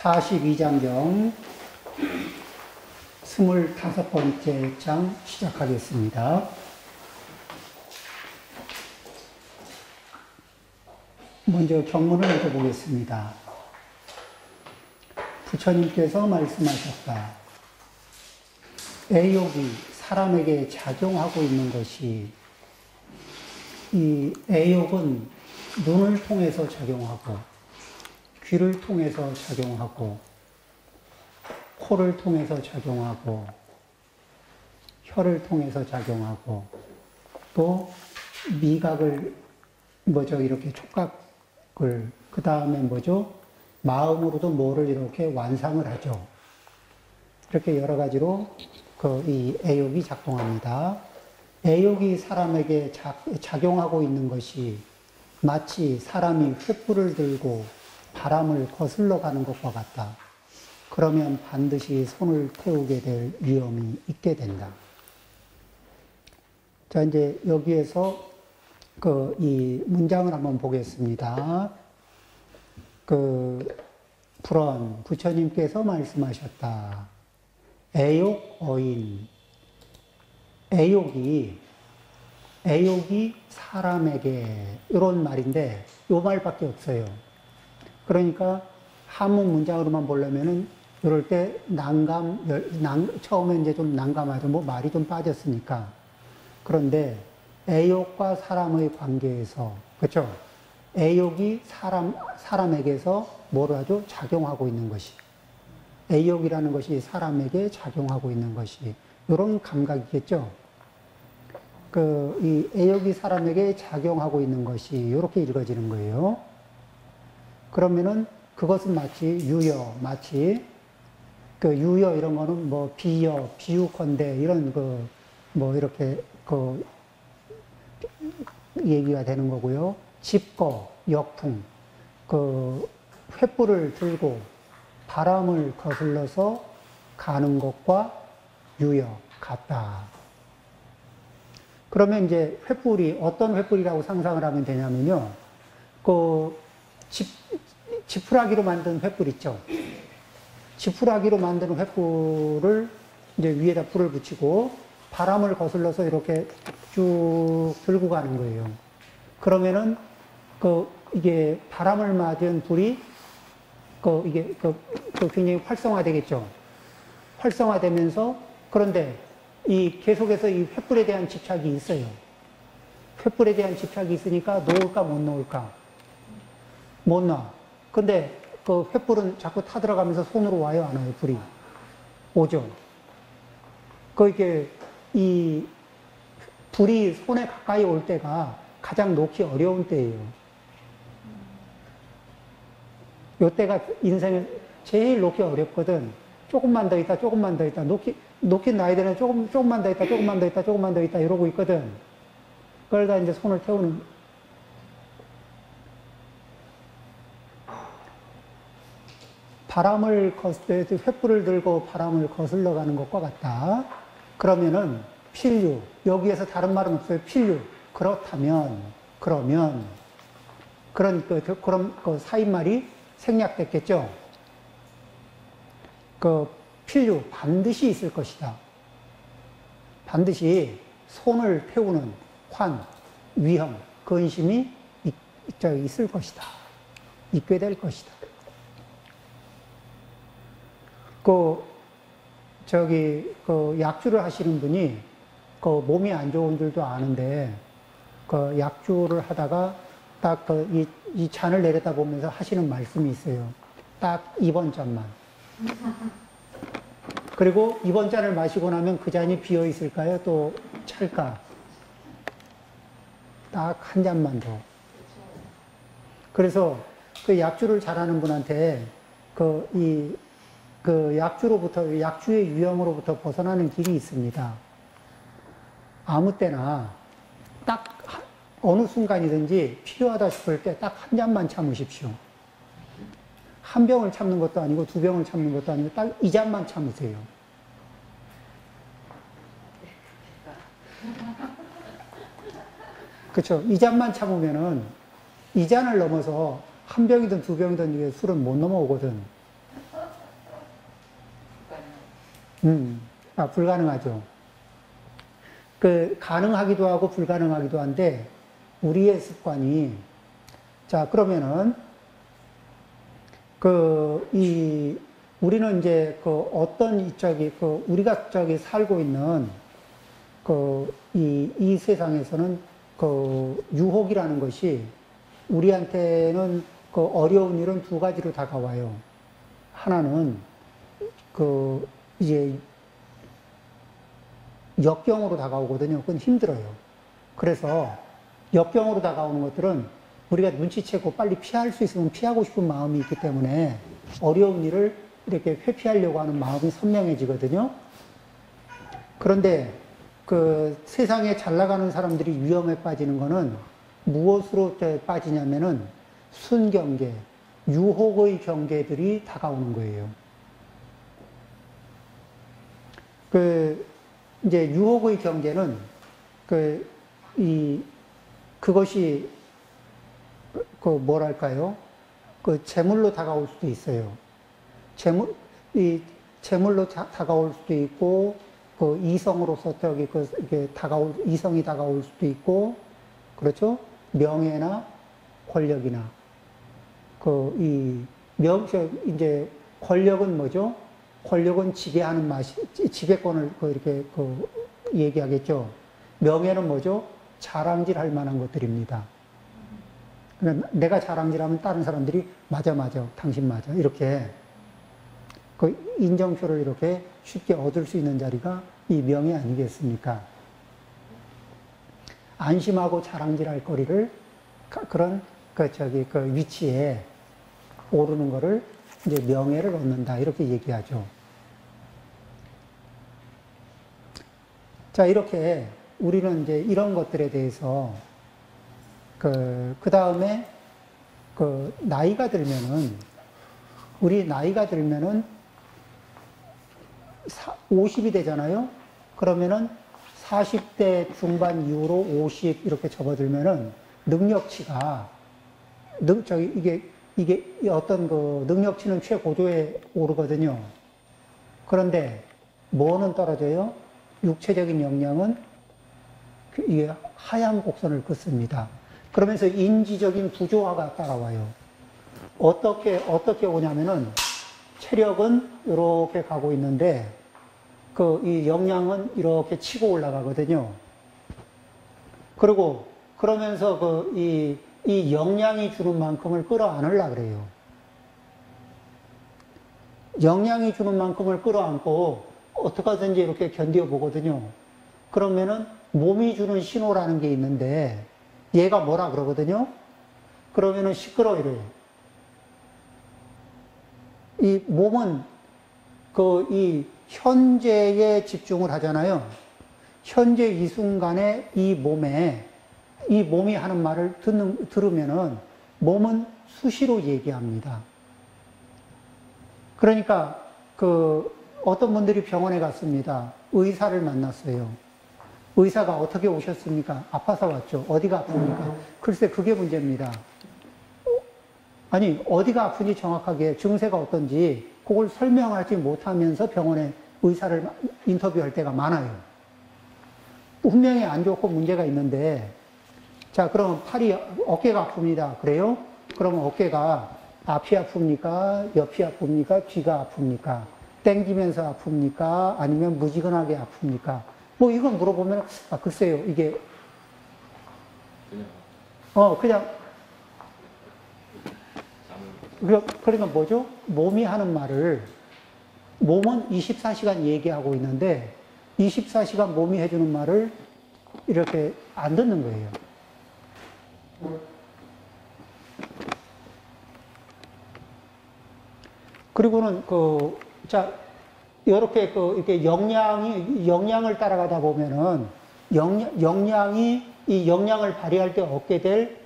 42장경 25번째 장 시작하겠습니다. 먼저 경문을 읽어보겠습니다. 부처님께서 말씀하셨다. 애욕이 사람에게 작용하고 있는 것이, 이 애욕은 눈을 통해서 작용하고, 귀를 통해서 작용하고, 코를 통해서 작용하고, 혀를 통해서 작용하고, 또 미각을 이렇게 촉각을, 그 다음에 마음으로도 뭐를 이렇게 완상을 하죠. 이렇게 여러 가지로 이 애욕이 작동합니다. 애욕이 사람에게 작용하고 있는 것이 마치 사람이 횃불을 들고 바람을 거슬러 가는 것과 같다. 그러면 반드시 손을 태우게 될 위험이 있게 된다. 자, 이제 여기에서 이 문장을 한번 보겠습니다. 불언, 부처님께서 말씀하셨다. 애욕 어인. 애욕이 사람에게, 이런 말인데, 요 말밖에 없어요. 그러니까 한문 문장으로만 보려면은 이럴 때 처음에 이제 좀 난감하죠. 말이 좀 빠졌으니까. 그런데 애욕과 사람의 관계에서, 그렇죠? 애욕이 사람에게서 뭐를 하죠? 작용하고 있는 것이. 애욕이라는 것이 사람에게 작용하고 있는 것이. 이런 감각이겠죠? 이 애욕이 사람에게 작용하고 있는 것이, 이렇게 읽어지는 거예요. 그러면은 그것은 마치 유여 이런 거는 비유컨대 이런 이렇게 얘기가 되는 거고요. 집거, 역풍, 횃불을 들고 바람을 거슬러서 가는 것과 유여 같다. 그러면 이제 횃불이 어떤 횃불이라고 상상을 하면 되냐면요. 지푸라기로 만든 횃불 있죠. 지푸라기로 만드는 횃불을 이제 위에다 불을 붙이고 바람을 거슬러서 이렇게 쭉 들고 가는 거예요. 그러면은 이게 바람을 맞은 불이 이게 굉장히 활성화되겠죠. 활성화되면서, 그런데 계속해서 이 횃불에 대한 집착이 있어요. 횃불에 대한 집착이 있으니까 놓을까 못 놓을까? 못 놔. 근데 횃불은 자꾸 타들어가면서 손으로 와요, 안 와요? 불이 오죠. 이게 이 불이 손에 가까이 올 때가 가장 놓기 어려운 때예요. 요 때가 인생에 제일 놓기 어렵거든. 조금만 더 있다, 조금만 더 있다. 놓긴 놔야 되는 조금만 더 있다, 조금만 더 있다, 조금만 더 있다, 이러고 있거든. 그러다 이제 손을 태우는. 횃불을 들고 바람을 거슬러 가는 것과 같다. 그러면은, 필류. 여기에서 다른 말은 없어요. 필류. 그렇다면, 그럼 사인말이 생략됐겠죠? 필류, 반드시 있을 것이다. 반드시 손을 태우는 위험, 근심이 있을 것이다. 있게 될 것이다. 약주를 하시는 분이, 몸이 안 좋은 줄도 아는데, 약주를 하다가 딱 이 잔을 내려다 보면서 하시는 말씀이 있어요. 딱 이번 잔만. 그리고 이번 잔을 마시고 나면 그 잔이 비어 있을까요? 또 찰까? 딱 한 잔만 더. 그래서 약주를 잘하는 분한테 약주의 위험으로부터 벗어나는 길이 있습니다. 아무 때나 딱 어느 순간이든지 필요하다 싶을 때 딱 한 잔만 참으십시오. 한 병을 참는 것도 아니고 두 병을 참는 것도 아니고 딱 이 잔만 참으세요. 그렇죠. 이 잔만 참으면은 이 잔을 넘어서 한 병이든 두 병이든 이게 술은 못 넘어오거든. 불가능하죠. 그, 가능하기도 하고 불가능하기도 한데, 우리의 습관이, 자, 그러면은, 우리는 이제 우리가 살고 있는 이 세상에서는 유혹이라는 것이 우리한테는 어려운 일은 두 가지로 다가와요. 하나는 이제 역경으로 다가오거든요. 그건 힘들어요. 그래서 역경으로 다가오는 것들은 우리가 눈치채고 빨리 피할 수 있으면 피하고 싶은 마음이 있기 때문에 어려운 일을 이렇게 회피하려고 하는 마음이 선명해지거든요. 그런데 세상에 잘 나가는 사람들이 위험에 빠지는 거는 무엇으로 빠지냐면은 순경계, 유혹의 경계들이 다가오는 거예요. 이제 유혹의 경계는 그것이 뭐랄까요? 재물로 다가올 수도 있어요. 재물로 다가올 수도 있고, 이성으로서 이성이 다가올 수도 있고, 그렇죠? 명예나 권력이나, 이제 권력은 뭐죠? 권력은 지배하는 지배권을 이렇게 얘기하겠죠. 명예는 뭐죠? 자랑질 할 만한 것들입니다. 그러니까 내가 자랑질하면 다른 사람들이 맞아, 당신 맞아. 이렇게 인정표를 이렇게 쉽게 얻을 수 있는 자리가 이 명예 아니겠습니까? 안심하고 자랑질할 거리를 그런 위치에 오르는 거를 이제 명예를 얻는다 이렇게 얘기하죠. 자, 이렇게 우리는 이제 이런 것들에 대해서 그 다음에 나이가 들면은 우리 나이가 들면은 50이 되잖아요. 그러면은 40대 중반 이후로 50 이렇게 접어들면은 능력치가 이게 어떤 능력치는 최고조에 오르거든요. 그런데 뭐는 떨어져요? 육체적인 역량은 이게 하향 곡선을 긋습니다. 그러면서 인지적인 부조화가 따라와요. 어떻게 오냐면은 체력은 이렇게 가고 있는데 이 역량은 이렇게 치고 올라가거든요. 그러면서 이 역량이 주는 만큼을 끌어안으려고 그래요. 역량이 주는 만큼을 끌어안고 어떻게 하든지 이렇게 견뎌 보거든요. 그러면은 몸이 주는 신호라는 게 있는데 얘가 뭐라 그러거든요. 그러면은 시끄러워 이래요. 이 몸은 이 현재에 집중을 하잖아요. 현재 이 순간에 이 몸이 하는 말을 들으면은 몸은 수시로 얘기합니다. 그러니까 어떤 분들이 병원에 갔습니다. 의사를 만났어요. 의사가 어떻게 오셨습니까? 아파서 왔죠. 어디가 아픕니까? 글쎄 그게 문제입니다. 아니 어디가 아픈지 정확하게 증세가 어떤지 그걸 설명하지 못하면서 병원에 의사를 인터뷰할 때가 많아요. 분명히 안 좋고 문제가 있는데 자 그럼 어깨가 아픕니다. 그래요? 그러면 어깨가 앞이 아픕니까? 옆이 아픕니까? 뒤가 아픕니까? 땡기면서 아픕니까? 아니면 무지근하게 아픕니까? 뭐 이건 물어보면 글쎄요 이게 그냥 그러니까 뭐죠? 몸이 하는 말을 몸은 24시간 얘기하고 있는데 24시간 몸이 해주는 말을 이렇게 안 듣는 거예요. 그리고는 이렇게 역량을 따라가다 보면은 이 역량을 발휘할 때 얻게 될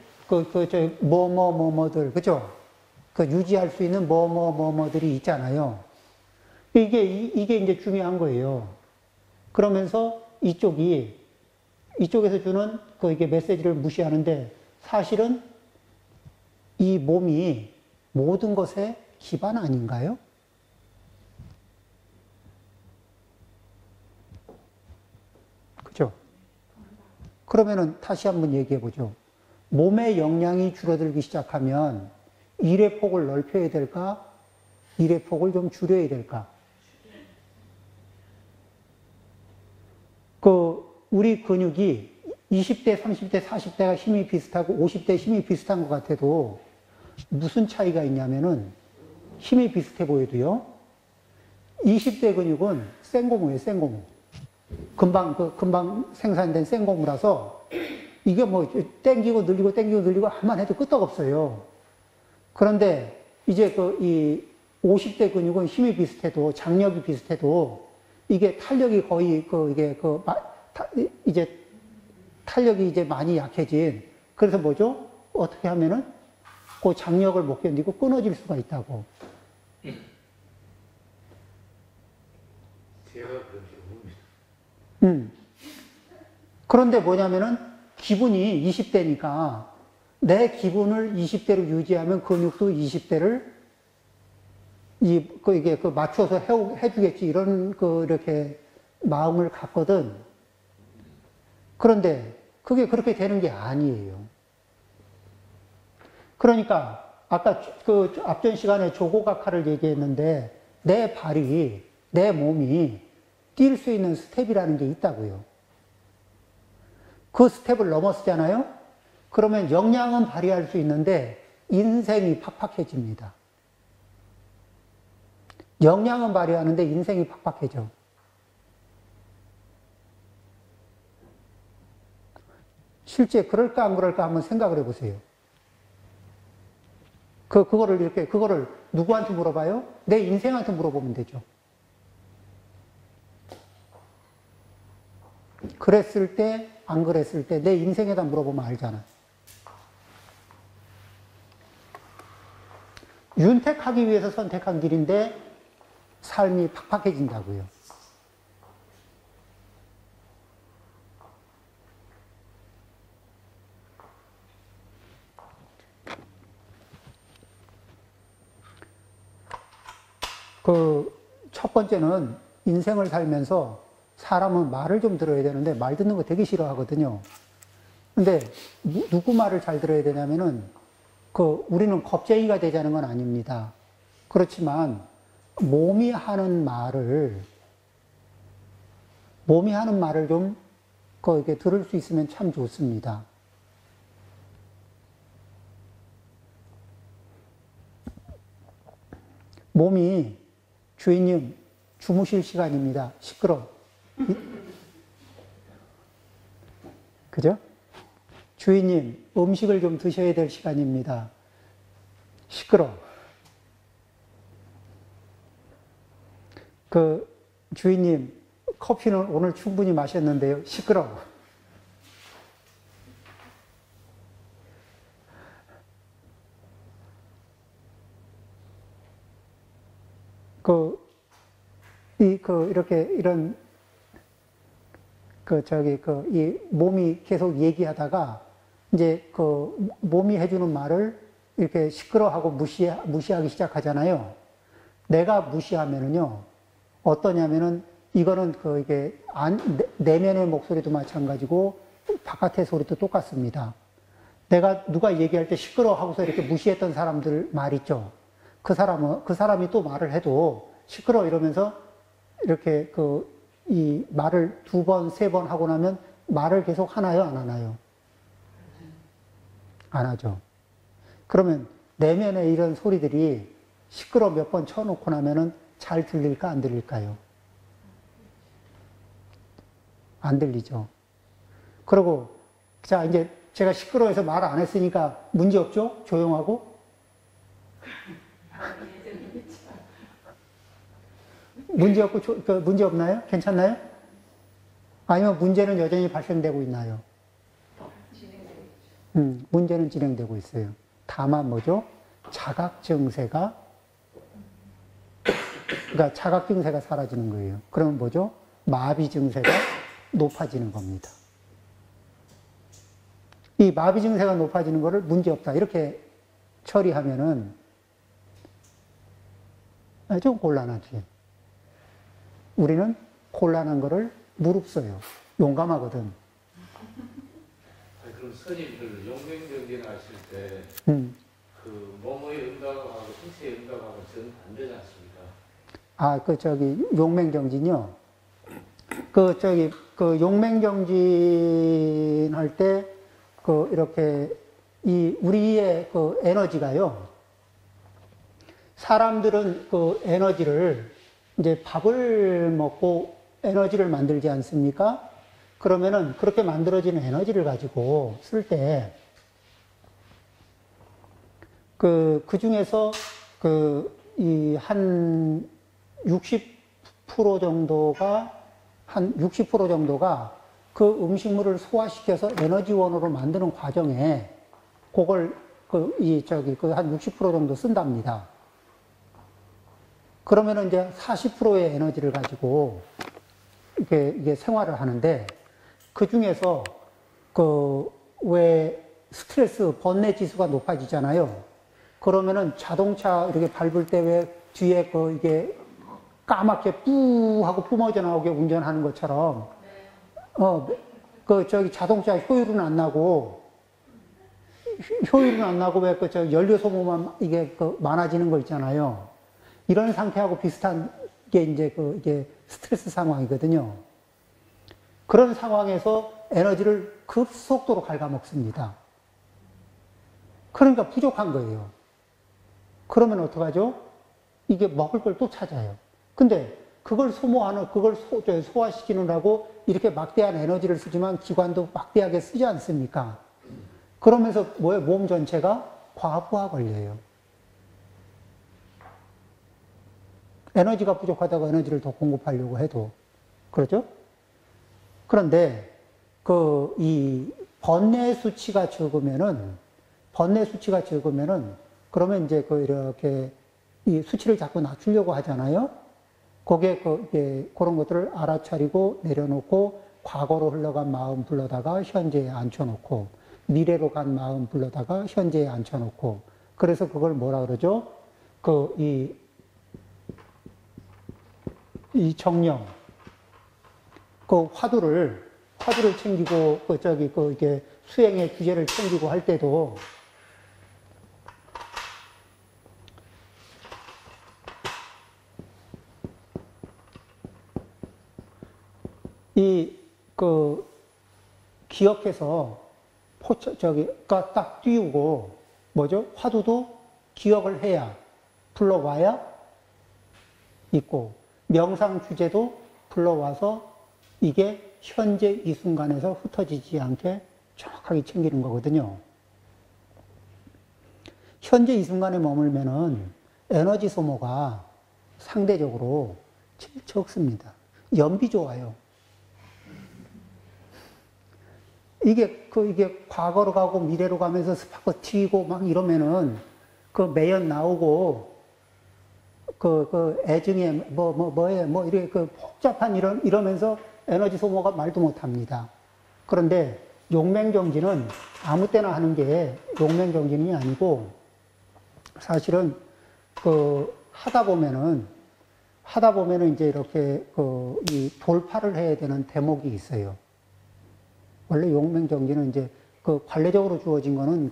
뭐들 그죠? 유지할 수 있는 뭐들이 있잖아요. 이게 이제 중요한 거예요. 그러면서 이쪽에서 주는 이게 메시지를 무시하는데 사실은 이 몸이 모든 것의 기반 아닌가요? 그러면은 다시 한번 얘기해 보죠. 몸의 역량이 줄어들기 시작하면 일의 폭을 넓혀야 될까? 일의 폭을 좀 줄여야 될까? 우리 근육이 20대, 30대, 40대가 힘이 비슷하고 50대 힘이 비슷한 것 같아도 무슨 차이가 있냐면은 힘이 비슷해 보여도요. 20대 근육은 생고무예요, 생고무. 금방 생산된 생고무라서 이게 뭐 땡기고 늘리고 한만 해도 끄떡없어요. 그런데 이제 이 50대 근육은 힘이 비슷해도 장력이 비슷해도 이게 탄력이 거의 이제 탄력이 이제 많이 약해진 그래서 뭐죠? 어떻게 하면은 그 장력을 못 견디고 끊어질 수가 있다고. 제가 그런 경우입니다. 그런데 뭐냐면은 기분이 20대니까 내 기분을 20대로 유지하면 근육도 20대를 맞춰서 해주겠지 이런 이렇게 마음을 갖거든. 그런데 그게 그렇게 되는 게 아니에요. 그러니까 아까 앞전 시간에 조고각하를 얘기했는데 내 몸이 뛸 수 있는 스텝이라는 게 있다고요. 그 스텝을 넘었잖아요. 그러면 역량은 발휘할 수 있는데 인생이 팍팍해집니다. 역량은 발휘하는데 인생이 팍팍해져. 실제 그럴까 안 그럴까 한번 생각을 해보세요. 그거를 누구한테 물어봐요? 내 인생한테 물어보면 되죠. 그랬을 때, 안 그랬을 때, 내 인생에다 물어보면 알잖아. 윤택하기 위해서 선택한 길인데, 삶이 팍팍해진다고요. 첫 번째는 인생을 살면서 사람은 말을 좀 들어야 되는데 말 듣는 거 되게 싫어하거든요. 근데 누구 말을 잘 들어야 되냐면은 우리는 겁쟁이가 되자는 건 아닙니다. 그렇지만 몸이 하는 말을 좀 이렇게 들을 수 있으면 참 좋습니다. 몸이 주인님 주무실 시간입니다. 시끄러. 그죠? 주인님 음식을 좀 드셔야 될 시간입니다. 시끄러. 주인님 커피는 오늘 충분히 마셨는데요. 시끄러. 이 몸이 계속 얘기하다가, 이제 몸이 해주는 말을 이렇게 시끄러워하고 무시하기 시작하잖아요. 내가 무시하면은요, 어떠냐면은, 이거는 내면의 목소리도 마찬가지고, 바깥의 소리도 똑같습니다. 누가 얘기할 때 시끄러워하고서 이렇게 무시했던 사람들 말 있죠. 그 사람이 또 말을 해도 시끄러워 이러면서 이렇게 이 말을 2번, 3번 하고 나면 말을 계속 하나요, 안 하나요? 안 하죠. 그러면 내면의 이런 소리들이 시끄러워 몇 번 쳐놓고 나면은 잘 들릴까, 안 들릴까요? 안 들리죠. 그리고, 자, 이제 제가 시끄러워해서 말 안 했으니까 문제 없죠? 조용하고? 문제 없고, 문제 없나요? 괜찮나요? 아니면 문제는 여전히 발생되고 있나요? 문제는 진행되고 있어요. 다만 뭐죠? 자각 증세가 사라지는 거예요. 그러면 뭐죠? 마비 증세가 높아지는 겁니다. 이 마비 증세가 높아지는 거를 문제 없다. 이렇게 처리하면은 좀 곤란하지. 우리는 곤란한 거를 무릅써요. 용감하거든. 그럼 스님들 용맹정진 하실 때 음. 그 몸의 응답하고 신체의 응답하고 정반대지 않습니까? 아, 용맹정진이요. 용맹정진 할 때, 이렇게, 우리의 에너지가요. 사람들은 에너지를, 이제 밥을 먹고 에너지를 만들지 않습니까? 그러면은 그렇게 만들어지는 에너지를 가지고 쓸 때, 그 중에서 한 60% 정도가 그 음식물을 소화시켜서 에너지원으로 만드는 과정에 그걸 한 60% 정도 쓴답니다. 그러면은 이제 40%의 에너지를 가지고 이게 생활을 하는데 그 중에서 왜 스트레스, 번뇌 지수가 높아지잖아요. 그러면은 자동차 이렇게 밟을 때 왜 뒤에 이게 까맣게 뿌 하고 뿜어져 나오게 운전하는 것처럼, 자동차 효율은 안 나고 왜 연료 소모만 이게 많아지는 거 있잖아요. 이런 상태하고 비슷한 게 이제 이게 스트레스 상황이거든요. 그런 상황에서 에너지를 급속도로 갉아먹습니다. 그러니까 부족한 거예요. 그러면 어떡하죠? 이게 먹을 걸 또 찾아요. 근데 그걸 소화시키느라고 이렇게 막대한 에너지를 쓰지만 기관도 막대하게 쓰지 않습니까? 그러면서 몸 전체가 과부하 걸려요. 에너지가 부족하다고 에너지를 더 공급하려고 해도. 그렇죠? 그런데, 이 번뇌 수치가 적으면은, 그러면 이제 이렇게 이 수치를 자꾸 낮추려고 하잖아요? 그게 그런 것들을 알아차리고 내려놓고 과거로 흘러간 마음 불러다가 현재에 앉혀놓고 미래로 간 마음 불러다가 현재에 앉혀놓고 그래서 그걸 뭐라 그러죠? 이 정령, 화두를 챙기고 이게 수행의 주제를 챙기고 할 때도 기억해서 딱 띄우고, 화두도 기억을 해야, 불러와야 있고, 명상 주제도 불러와서 이게 현재 이 순간에서 흩어지지 않게 정확하게 챙기는 거거든요. 현재 이 순간에 머물면은 에너지 소모가 상대적으로 제일 적습니다. 연비 좋아요. 이게 과거로 가고 미래로 가면서 스파크 튀고 막 이러면은 매연 나오고 애증에 이렇게 복잡한 이러면서 에너지 소모가 말도 못 합니다. 그런데 용맹정진은 아무 때나 하는 게 용맹정진이 아니고 사실은 하다 보면은 이제 이렇게 이 돌파를 해야 되는 대목이 있어요. 원래 용맹정진은 이제 관례적으로 주어진 거는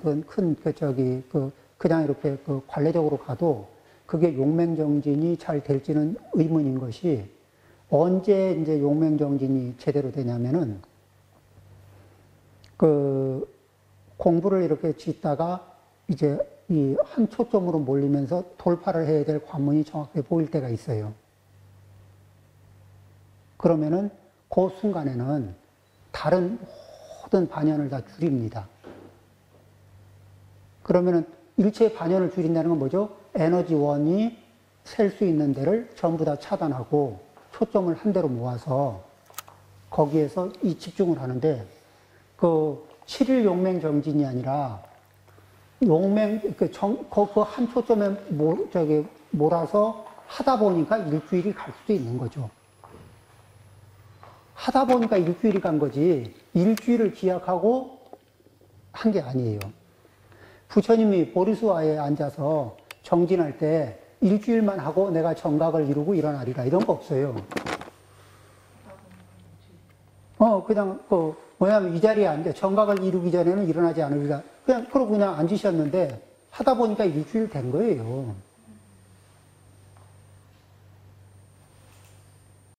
그냥 이렇게 관례적으로 가도 그게 용맹정진이 잘 될지는 의문인 것이 언제 이제 용맹정진이 제대로 되냐면은 공부를 이렇게 짓다가 이제 이 한 초점으로 몰리면서 돌파를 해야 될 관문이 정확하게 보일 때가 있어요. 그러면은 그 순간에는 다른 모든 반연을 다 줄입니다. 그러면은 일체의 반연을 줄인다는 건 뭐죠? 에너지원이 셀 수 있는 데를 전부 다 차단하고 초점을 한 데로 모아서 거기에서 이 집중을 하는데 7일 용맹 정진이 아니라 용맹 한 초점에 몰아서 하다 보니까 일주일이 갈 수도 있는 거죠. 하다 보니까 일주일이 간 거지 일주일을 기약하고 한 게 아니에요. 부처님이 보리수와에 앉아서 정진할 때 일주일만 하고 내가 정각을 이루고 일어나리라 이런 거 없어요. 그냥 뭐냐면 이 자리에 앉아 정각을 이루기 전에는 일어나지 않으리라. 그냥 그러고 그냥 앉으셨는데 하다 보니까 일주일 된 거예요.